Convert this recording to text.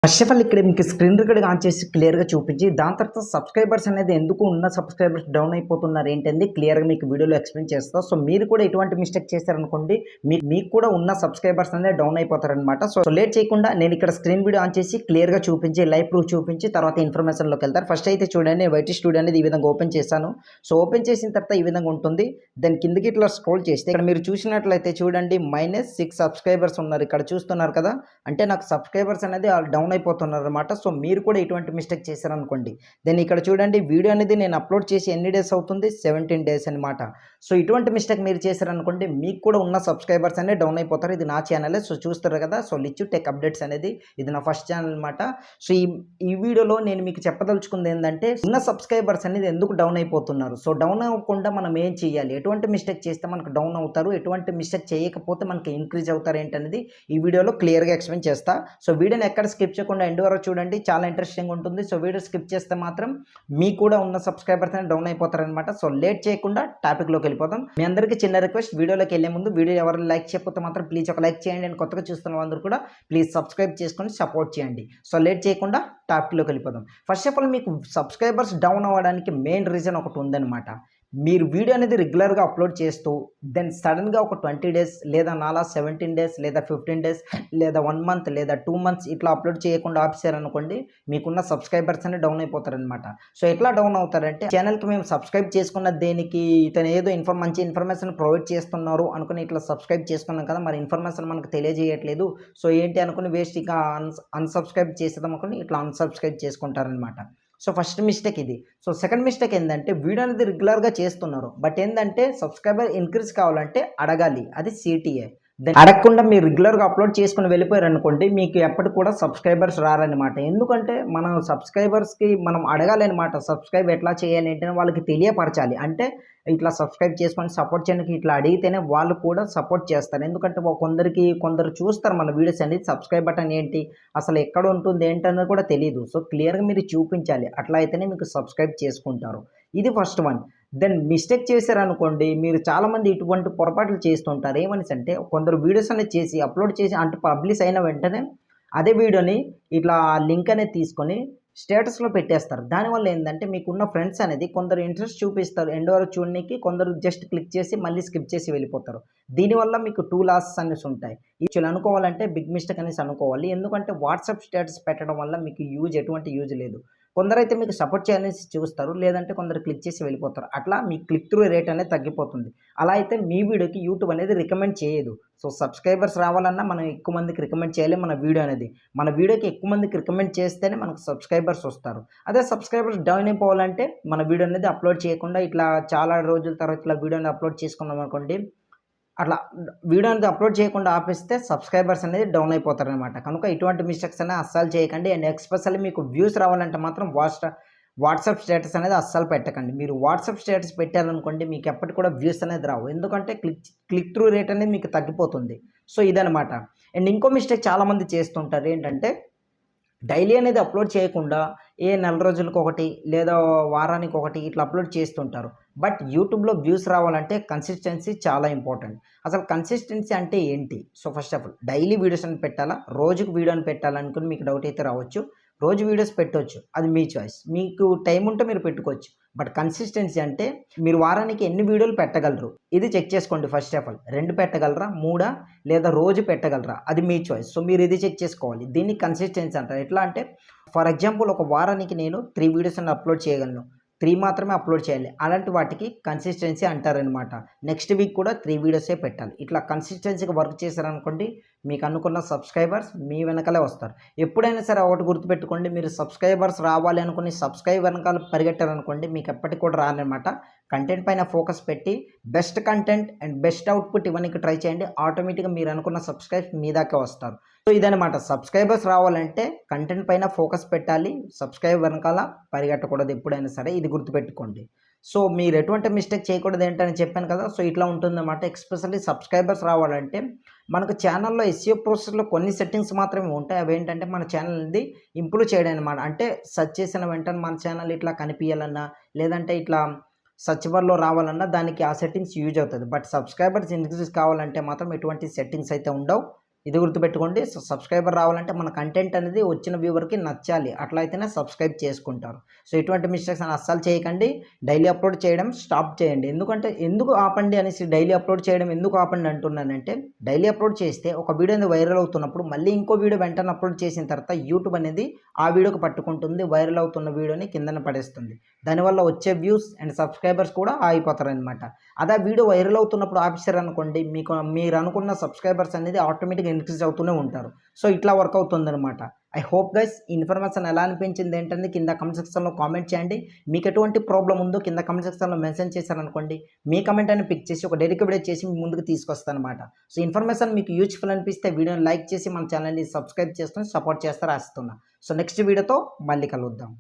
First of all ఇక్కడ మీకు screen record on చేసి క్లియర్‌గా చూపించి, దాని తర్వాత సబ్స్క్రైబర్స్ అనేది ఎందుకు ఉన్న సబ్స్క్రైబర్స్ డౌన్ అయిపోతున్నారు ఏంటంది క్లియర్‌గా మీకు వీడియోలో ఎక్స్‌ప్లెయిన్ చేస్తా. సో, మీరు కూడా ఎటువంటి మిస్టేక్ చేశారనుకోండి, మీకు కూడా ఉన్న సబ్స్క్రైబర్స్ అనేది డౌన్ అయిపోతారనమాట. సో, లేట్ చేయకుండా నేను ఇక్కడ స్క్రీన్ వీడియో ఆన్ చేసి క్లియర్‌గా చూపించి, లైవ్ ప్రూఫ్ చూపించి తర్వాత ఇన్ఫర్మేషన్‌లోకి వెళ్తారు. ఫస్ట్ అయితే చూడండి వైటీ స్టూడియో అనేది ఈ విధంగా ఓపెన్ చేశాను. సో, ఓపెన్ చేసిన తర్వాత ఈ విధంగా ఉంటుంది. దాని కిందకి ఇట్లా స్క్రోల్ చేస్తే ఇక్కడ మీరు చూసినట్లయితే చూడండి -6 సబ్స్క్రైబర్స్ ఉన్నారు. ఇక్కడ చూస్తున్నారు కదా! అంటే నాకు సబ్స్క్రైబర్స్ అనేది డౌన్ అయిపోతున్నారన్నమాట. సో, మీరు కూడా ఇటువంటి మిస్టేక్ చేశారనుకోండి, దెన్ ఇక్కడ చూడండి వీడియో అనేది నేను అప్లోడ్ చేసి ఎన్ని డేస్ అవుతుంది 17 డేస్ అనమాట. సో, ఇటువంటి మిస్టేక్ మీరు చేశారనుకోండి, మీకు కూడా ఉన్న సబ్స్క్రైబర్స్ అనేది డౌన్ అయిపోతారు. ఇది నా ఛానలే. సో, చూస్తారు కదా! సో, లిచ్చు టెక్ అప్డేట్స్ అనేది ఇది నా ఫస్ట్ ఛానల్ అనమాట. సో, ఈ వీడియోలో నేను మీకు చెప్పదలుచుకుంది ఏంటంటే ఉన్న సబ్స్క్రైబర్స్ అనేది ఎందుకు డౌన్ అయిపోతున్నారు. సో, డౌన్ అవ్వకుండా మనం ఏం చేయాలి, ఎటువంటి మిస్టేక్ చేస్తే మనకు డౌన్ అవుతారు, ఎటువంటి మిస్టేక్ చేయకపోతే మనకి ఇంక్రీజ్ అవుతారు ఏంటనేది ఈ వీడియోలో క్లియర్‌గా ఎక్స్‌ప్లెయిన్ చేస్తా. సో, వీడియోని ఎక్కడ స్కిప్ చేయకుండా ఎండ్ వరకు చూడండి, చాలా ఇంట్రెస్టింగ్ ఉంటుంది. సో, వీడియో స్కిప్ చేస్తే మాత్రం మీకు కూడా ఉన్న సబ్స్క్రైబర్స్ అనేది డౌన్ అయిపోతారనమాట. సో, లేట్ చేయకుండా టాపిక్‌లోకి వెళ్ళిపోదాం. మీ అందరికీ చిన్న రిక్వెస్ట్, వీడియోలోకి వెళ్ళే ముందు వీడియో ఎవరు లైక్ చేయకపోతే మాత్రం ప్లీజ్ ఒక లైక్ చేయండి. అండ్ కొత్తగా చూస్తున్న వాళ్ళందరూ కూడా ప్లీజ్ సబ్స్క్రైబ్ చేసుకొని సపోర్ట్ చేయండి. సో, లేట్ చేయకుండా టాపిక్‌లోకి వెళ్ళిపోదాం. ఫస్ట్ ఆఫ్ ఆల్ మీకు సబ్స్క్రైబర్స్ డౌన్ అవ్వడానికి మెయిన్ రీజన్ ఒకటి ఉందన్నమాట. మీరు వీడియో అనేది రెగ్యులర్‌గా అప్లోడ్ చేస్తూ దెన్ సడెన్‌గా ఒక 20 డేస్ లేదా నాలా 17 డేస్ లేదా 15 డేస్ లేదా 1 మంత్ లేదా 2 మంత్స్ ఇట్లా అప్లోడ్ చేయకుండా ఆపేసారనుకోండి, మీకున్న సబ్స్క్రైబర్స్ అనేది డౌన్ అయిపోతారనమాట. సో, ఎట్లా డౌన్ అవుతారంటే ఛానల్‌కి మేము సబ్స్క్రైబ్ చేసుకున్న దేనికి ఇతను ఏదో మంచి ఇన్ఫర్మేషన్ ప్రొవైడ్ చేస్తున్నారు అనుకుని ఇట్లా సబ్స్క్రైబ్ చేసుకున్నాం కదా, మరి ఇన్ఫర్మేషన్ మనకు తెలియజేయట్లేదు. సో, ఏంటి అనుకుని వేస్ట్ ఇక అన్‌సబ్స్క్రైబ్ చేసేద్దాం అనుకుని ఇట్లా అన్‌సబ్స్క్రైబ్ చేసుకుంటారనమాట. సో, ఫస్ట్ మిస్టేక్ ఇది. సో, సెకండ్ మిస్టేక్ ఏందంటే వీడియో అనేది రెగ్యులర్‌గా చేస్తున్నారు. బట్ ఏందంటే సబ్స్క్రైబర్ ఇంక్రీజ్ కావాలంటే అడగాలి. అది సీటీఏ. అడగకుండా మీరు రెగ్యులర్‌గా అప్లోడ్ చేసుకొని వెళ్ళిపోయారనుకోండి, మీకు ఎప్పటికి కూడా సబ్స్క్రైబర్స్ రారనమాట. ఎందుకంటే మనం సబ్స్క్రైబర్స్‌కి మనం అడగాలనమాట. సబ్స్క్రైబ్ ఎట్లా చేయాలి ఏంటని వాళ్ళకి తెలియపరచాలి. అంటే ఇట్లా సబ్స్క్రైబ్ చేసుకొని సపోర్ట్ చేయడానికి ఇట్లా అడిగితేనే వాళ్ళు కూడా సపోర్ట్ చేస్తారు. ఎందుకంటే కొందరు చూస్తారు మన వీడియోస్ అనేది, సబ్స్క్రైబ్ బటన్ ఏంటి, అసలు ఎక్కడ ఉంటుంది ఏంటనేది కూడా తెలీదు. సో, క్లియర్‌గా మీరు చూపించాలి. అట్లా అయితేనే మీకు సబ్స్క్రైబ్ చేసుకుంటారు. ఇది ఫస్ట్ వన్. దెన్ మిస్టేక్ చేశారనుకోండి, మీరు చాలామంది ఇటువంటి పొరపాట్లు చేస్తుంటారు. ఏమనేసంటే కొందరు వీడియోస్ అనేది చేసి అప్లోడ్ చేసి అంటే పబ్లిష్ అయిన వెంటనే అదే వీడియోని ఇట్లా లింక్ అనేది తీసుకొని స్టేటస్‌లో పెట్టేస్తారు. దానివల్ల ఏందంటే మీకున్న ఫ్రెండ్స్ అనేది కొందరు ఇంట్రెస్ట్ చూపిస్తారు ఎండ్ వరకు చూడనీకి, కొందరు జస్ట్ క్లిక్ చేసి మళ్ళీ స్కిప్ చేసి వెళ్ళిపోతారు. దీనివల్ల మీకు 2 లాసెస్ అనేసి ఉంటాయి. యాక్చువల్లీ అనుకోవాలంటే బిగ్ మిస్టేక్ అనేసి అనుకోవాలి. ఎందుకంటే వాట్సాప్ స్టేటస్ పెట్టడం వల్ల మీకు ఎటువంటి యూజ్ లేదు. కొందరైతే మీకు సపోర్ట్ చేయాలనేసి చూస్తారు. లేదంటే కొందరు క్లిక్ చేసి వెళ్ళిపోతారు. అట్లా మీ క్లిక్ త్రూ రేట్ అనేది తగ్గిపోతుంది. అలా అయితే మీ వీడియోకి యూట్యూబ్ అనేది రికమెండ్ చేయదు. సో, సబ్స్క్రైబర్స్ రావాలన్నా మనం ఎక్కువ మందికి రికమెండ్ చేయాలి మన వీడియో అనేది. మన వీడియోకి ఎక్కువ మందికి రికమెండ్ చేస్తేనే మనకు సబ్స్క్రైబర్స్ వస్తారు. అదే సబ్స్క్రైబర్స్ డౌన్ అయిపోవాలంటే మన వీడియో అనేది అప్లోడ్ చేయకుండా ఇట్లా చాలా రోజుల తర్వాత ఇట్లా వీడియోని అప్లోడ్ చేసుకున్నాం అనుకోండి, అట్లా వీడియో అనేది అప్లోడ్ చేయకుండా ఆపేస్తే సబ్స్క్రైబర్స్ అనేది డౌన్ అయిపోతారనమాట. కనుక ఇటువంటి మిస్టేక్స్ అనేవి అస్సలు చేయకండి. అండ్ ఎస్పెషల్లీ మీకు వ్యూస్ రావాలంటే మాత్రం వాట్సాప్ స్టేటస్ అనేది అస్సలు పెట్టకండి. మీరు వాట్సాప్ స్టేటస్ పెట్టారనుకోండి, మీకు ఎప్పటికి కూడా వ్యూస్ అనేది రావు. ఎందుకంటే క్లిక్ త్రూ రేట్ అనేది మీకు తగ్గిపోతుంది. సో, ఇదనమాట. అండ్ ఇంకో మిస్టేక్ చాలామంది చేస్తుంటారు ఏంటంటే డైలీ అనేది అప్లోడ్ చేయకుండా నెల రోజులకొకటి లేదా వారానికొకటి ఇట్లా అప్లోడ్ చేస్తుంటారు. బట్ యూట్యూబ్‌లో వ్యూస్ రావాలంటే కన్సిస్టెన్సీ చాలా ఇంపార్టెంట్. అసలు కన్సిస్టెన్సీ అంటే ఏంటి? So, first of all daily videos అని పెట్టాలా? రోజుకి వీడియో అని పెట్టాలనుకుని మీకు డౌట్ అయితే రావచ్చు. రోజు వీడియోస్ పెట్టొచ్చు. అది మీ చాయిస్. మీకు టైం ఉంటే మీరు పెట్టుకోవచ్చు. బట్ కన్సిస్టెన్సీ అంటే మీరు వారానికి ఎన్ని వీడియోలు పెట్టగలరు? ఇది చెక్ చేసుకోండి ఫస్ట్ ఆఫ్ ఆల్. 2 పెట్టగలరా? 3 లేదా రోజు పెట్టగలరా? అది మీ చాయిస్. సో, మీరు ఇది చెక్ చేసుకోవాలి. దీన్ని కన్సిస్టెన్సీ అంటారు. ఎట్లా అంటే ఫర్ ఎగ్జాంపుల్ ఒక వారానికి నేను 3 వీడియోస్ అని అప్లోడ్ చేయగలను. 3 మాత్రమే అప్లోడ్ చేయాలి. అలాంటి వాటికి కన్సిస్టెన్సీ అంటారనమాట. నెక్స్ట్ వీక్ కూడా 3 వీడియోసే పెట్టాలి. ఇట్లా కన్సిస్టెన్సీగా వర్క్ చేశారనుకోండి, మీకు అనుకున్న సబ్స్క్రైబర్స్ మీ వెనకాలే వస్తారు. ఎప్పుడైనా సరే ఒకటి గుర్తుపెట్టుకోండి, మీరు సబ్స్క్రైబర్స్ రావాలి అనుకుని సబ్స్క్రైబ్ వెనకాల పరిగెట్టారనుకోండి, మీకు ఎప్పటికి కూడా రారనమాట. కంటెంట్ పైన ఫోకస్ పెట్టి best content and best output ఇవ్వనీకి ట్రై చేయండి. ఆటోమేటిక్‌గా మీరు అనుకున్న సబ్స్క్రైబ్స్ మీ దాకే వస్తారు. సో, ఇదనమాట. సబ్స్క్రైబర్స్ రావాలంటే కంటెంట్ పైన ఫోకస్ పెట్టాలి. సబ్స్క్రైబ్ వెనకాల పరిగెట్టకూడదు ఎప్పుడైనా సరే. ఇది గుర్తుపెట్టుకోండి. సో, మీరు ఎటువంటి మిస్టేక్ చేయకూడదు ఏంటని చెప్పాను కదా! సో, ఇట్లా ఉంటుందన్నమాట. ఎస్పెషల్లీ సబ్స్క్రైబర్స్ రావాలంటే మనకు ఛానల్‌లో ఎస్ఈఓ ప్రాసెస్‌లో కొన్ని సెట్టింగ్స్ మాత్రమే ఉంటాయి. అవేంటంటే మన ఛానల్ అనేది ఇంప్రూవ్ చేయడం అనమాట. అంటే సెర్చ్ చేసిన వెంటనే మన ఛానల్ ఇట్లా కనిపియాలన్నా, లేదంటే ఇట్లా సెర్చ్ బార్‌లో రావాలన్నా దానికి ఆ సెట్టింగ్స్ యూజ్ అవుతది. బట్ సబ్స్క్రైబర్స్ ఇంక్రీజ్ కావాలంటే మాత్రం ఎటువంటి సెట్టింగ్స్ అయితే ఉండవు. ఇది గుర్తుపెట్టుకోండి. సో, సబ్స్క్రైబర్ రావాలంటే మన కంటెంట్ అనేది వచ్చిన వ్యూవర్‌కి నచ్చాలి. అట్లా అయితేనే సబ్స్క్రైబ్ చేసుకుంటారు. సో, ఇటువంటి మిస్టేక్స్ అస్సలు చేయకండి. డైలీ అప్‌లోడ్ చేయడం స్టాప్ చేయండి. ఎందుకు ఆపండి అనేసి డైలీ అప్‌లోడ్ చేయడం ఎందుకు ఆపండి అంటున్నానంటే, డైలీ అప్‌లోడ్ చేస్తే ఒక వీడియో అనేది వైరల్ అవుతున్నప్పుడు మళ్ళీ ఇంకో వీడియో వెంటనే అప్‌లోడ్ చేసిన తర్వాత యూట్యూబ్ అనేది ఆ వీడియోకి పట్టుకుంటుంది. వైరల్ అవుతున్న వీడియోని కిందన పడేస్తుంది. దానివల్ల వచ్చే వ్యూస్ అండ్ సబ్స్క్రైబర్స్ కూడా ఆగిపోతారనమాట. అదే వీడియో వైరల్ అవుతున్నప్పుడు ఆపేసారనుకోండి, మీరు అనుకున్న సబ్స్క్రైబర్స్ అనేది ఆటోమేటిక్‌గా ఇంక్రీజ్ అవుతూనే ఉంటారు. సో, ఇట్లా వర్క్ అవుతుందనమాట. ఐ హోప్ గైస్ ఈ ఇన్ఫర్మేషన్ ఎలా అనిపించింది ఏంటంటే కింద కామెంట్ సెక్షన్‌లో కామెంట్ చేయండి. మీకు ఎటువంటి ప్రాబ్లమ్ ఉందో కింద కామెంట్ సెక్షన్‌లో మెన్షన్ చేశారనుకోండి, మీ కామెంట్ అని పిక్ చేసి ఒక డైరెక్ట్ వీడియో చేసి మీ ముందుకు తీసుకొస్తానమాట. సో, ఇన్ఫర్మేషన్ మీకు యూజ్‌ఫుల్ అనిపిస్తే వీడియోని లైక్ చేసి మన ఛానల్‌ని సబ్స్క్రైబ్ చేసుకొని సపోర్ట్ చేస్తారని ఆశిస్తున్నా. సో, నెక్స్ట్ వీడియోతో మళ్ళీ కలుద్దాం.